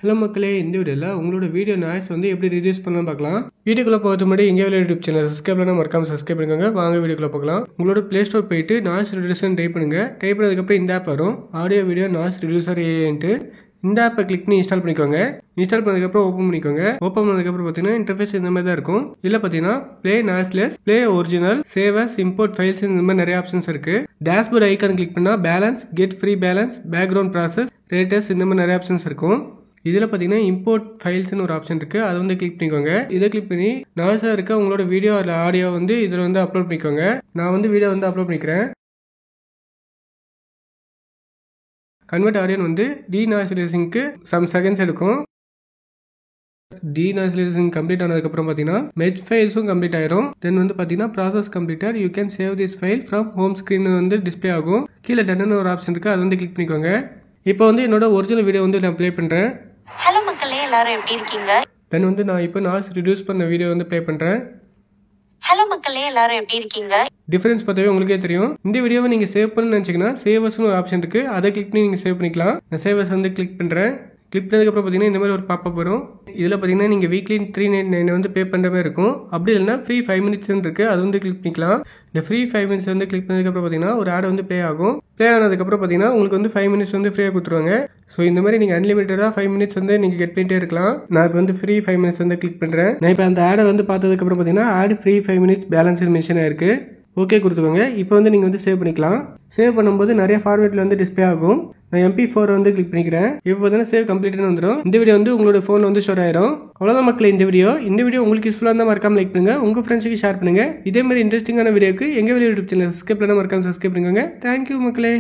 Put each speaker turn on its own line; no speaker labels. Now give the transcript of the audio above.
Hello மக்களே, இந்த வீடியோவில் உங்களோட வீடியோ நாய்ஸ் வந்து எப்படி ரிடியூஸ் பண்ணலாம் பார்க்கலாம். வீடியோக்குள்ள போகிறது முன்னாடி எங்கே வேலை யூடியூப் சேனல் சப்ஸ்கிரைப் பண்ணால் மறக்காம சப்ஸ்கிரைப் பண்ணிக்கோங்க. வாங்க வீடியோக்குள்ள பார்க்கலாம். உங்களோட ப்ளே ஸ்டோர் போயிட்டு நாய்ஸ் ரிடியூசர் டைப் பண்ணுங்க. டைப் பண்ணதுக்கப்புறம் இந்த ஆப் வரும், ஆடியோ வீடியோ நாய்ஸ் ரிடியூசர் ஏன்ட்டு. இந்த ஆப்பை கிளிக் பண்ணி இன்ஸ்டால் பண்ணிக்கோங்க. இன்ஸ்டால் பண்ணதுக்கப்புறம் ஓப்பன் பண்ணிக்கோங்க. ஓப்பன் பண்ணதுக்கப்புறம் பார்த்தீங்கன்னா இன்டர்ஃபேஸ் இந்த மாதிரி தான் இருக்கும். இதில் பார்த்தீங்கன்னா play noiseless, play original, save as, import files இந்த மாதிரி நிறைய ஆப்ஷன்ஸ் இருக்கு. டேஷ்போர்ட் ஐக்கான் கிளிக் பண்ணால் balance, get free balance, background process, rates இந்த மாதிரி நிறைய ஆப்ஷன்ஸ் இருக்கும். இதில் பார்த்தீங்கன்னா இம்போர்ட் ஃபைல்ஸ்னு ஒரு ஆப்ஷன் இருக்குது, அதை வந்து கிளிக் பண்ணிக்கோங்க. இதை கிளிக் பண்ணி நாய்ஸாக இருக்க உங்களோட வீடியோ அதில் ஆடியோ வந்து இதில் வந்து அப்லோட் பண்ணிக்கோங்க. நான் வந்து வீடியோ வந்து அப்லோட் பண்ணிக்கிறேன். கன்வெர்ட் ஆடியோ வந்து டீநாய்ஸிங் சம் செகண்ட்ஸ் எடுக்கும். டீநாய்ஸிங் கம்ப்ளீட் ஆனதுக்கப்புறம் பார்த்தீங்கன்னா மெர்ஜ் ஃபைல்ஸும் கம்ப்ளீட் ஆயிரும். தென் வந்து பார்த்தீங்கன்னா process completed, you can save this file from home screen வந்து டிஸ்பிளே ஆகும். கீழே டன்னு ஒரு ஆப்ஷன் இருக்குது, அதை வந்து கிளிக் பண்ணிக்கோங்க. இப்போ வந்து என்னோட ஒரிஜினல் வீடியோ வந்து நான் ப்ளே பண்ணுறேன்.
ஹலோ மக்களே, எல்லாரும் எப்படி இருக்கீங்க?
தென் வந்து நான் இப்போ நாய்ஸ் ரிடியூஸ் பண்ண வீடியோ வந்து ப்ளே பண்ணுறேன்.
ஹலோ மக்களே, எல்லாரும் எப்படி இருக்கீங்க?
டிஃபரன்ஸ் பார்த்தாவே உங்களுக்கே தெரியும். இந்த வீடியோவை நீங்கள் சேவ் பண்ணணும்னு நினச்சிங்கன்னா சேவர்ஸ்னு ஒரு ஆப்ஷன் இருக்குது, அதை கிளிக் பண்ணி நீங்கள் சேவ் பண்ணிக்கலாம். நான் சேவர்ஸ் வந்து கிளிக் பண்ணுறேன். கிளிக் பண்ணதுக்கப்புறம் பார்த்தீங்கன்னா இந்த மாதிரி ஒரு பாப்பப் வரும். இதில் பார்த்தீங்கன்னா நீங்கள் வீக்லி 399 வந்து பே பண்ணுற மாதிரி இருக்கும். அப்படி இல்லைன்னா ஃப்ரீ 5 minutes இருக்குது, அது வந்து கிளிக் பண்ணிக்கலாம். இந்த ஃப்ரீ 5 minutes வந்து கிளிக் பண்ணதுக்கப்புறம் பார்த்தீங்கன்னா ஒரு ஆட் வந்து ப்ளே ஆகும். ப்ளே ஆனதுக்கப்புறம் பார்த்தீங்கன்னா உங்களுக்கு வந்து 5 minutes வந்து ஃப்ரீயாக கொடுத்துருவாங்க. ஸோ இந்த மாதிரி நீங்கள் அன்லிமிட்டடாக 5 minutes வந்து நீங்கள் கெட் பண்ணிட்டே இருக்கலாம். நான் இப்போ வந்து ஃப்ரீ 5 minutes வந்து கிளிக் பண்ணுறேன். நான் இப்போ அந்த ஆடை வந்து பார்த்ததுக்கப்புறம் பார்த்தீங்கன்னா ad free 5 minutes balance mention ஆயிருக்கு. ஓகே கொடுத்துக்கோங்க. இப்போ வந்து நீங்கள் வந்து சேவ் பண்ணிக்கலாம். சேவ் பண்ணும்போது நிறைய ஃபார்மேட்டில் வந்து டிஸ்பிளே ஆகும். நான் MP4 வந்து கிளிக் பண்ணிக்கிறேன். இப்போ பார்த்தீங்கன்னா சேவ் கம்ப்ளீட்னு வந்துடும். இந்த வீடியோ வந்து உங்களோட ஃபோனில் வந்து ஸ்டோர் ஆயிரும். அவ்வளோதான் மக்களே இந்த வீடியோ. இந்த வீடியோ உங்களுக்கு யூஸ்ஃபுல்லாக இருந்தால் மறக்காம லைக் பண்ணுங்கள், உங்கள் ஃப்ரெண்ட்ஸுக்கு ஷேர் பண்ணுங்கள். இதே மாதிரி இன்ட்ரெஸ்டிங்கான வீடியோக்கு எங்கள் வீடியோ யூடியூப் சேனல் சப்ஸ்கிரைப் பண்ணால் மறக்காம சப்ஸ்கிரைப் பண்ணுங்க. தேங்க்யூ மக்களே.